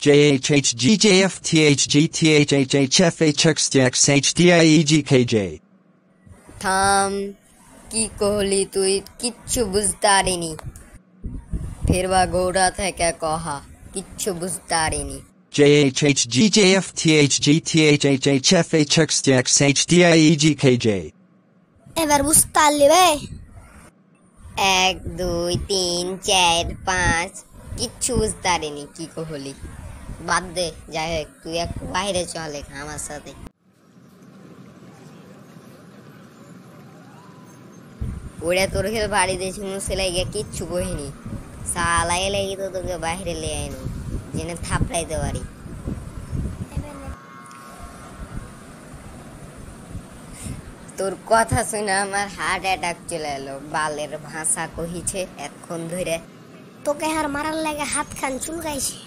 JHHGJFTHGTHHFHXDXHDIEGKJ থাম, কি কহলি তুই? কিচ্ছু বুঝতে পারিনি। ফেরবা গৌড়া থেকে কহা, কিচ্ছু বুঝতে পারিনি। JHHGJFTHGTHHFHXDXHDIEGKJ এবার বুঝতে পারলি বে? 1 2 3 4 5 কিচ্ছু বুঝতে পারিনি কি কহলি। বাদ দে, যাই হোক তুই একটু বাইরে চলে আমার সাথে। ওরা তোর খেলে বাড়িতে শুনো সেলাই গিয়ে কিচ্ছু কহিনি। সালাই লাগি তো তোকে বাইরে লিয়ে আইনো, জেনে থাপড়াইতে পারি। তোর কথা শুনে আমার হার্ট অ্যাটাক চলে এলো। বালের ভাষা কহিছে এতক্ষণ ধরে। তোকে আর মারার লাগে হাত খান চুলকাইছে।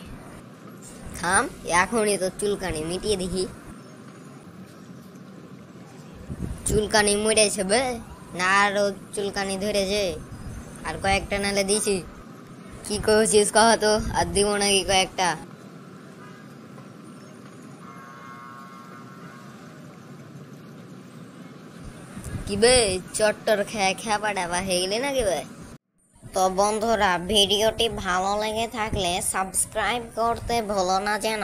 থাম, এখনই তো চুলকানি মিটিয়ে দেখি। চুলকানি মরেছে বে, না আরো চুলকানি ধরেছে? আর কয়েকটা নালে দিছি। কি কহছিস কহ তো, আর দিব নাকি কয়েকটা? কি বে, চট্টর খেয়া খেপা ডাবা হয়ে গেলি নাকি বে? তো বন্ধুরা, ভিডিওটি ভালো লেগে থাকলে সাবস্ক্রাইব করতে ভুলো না যেন।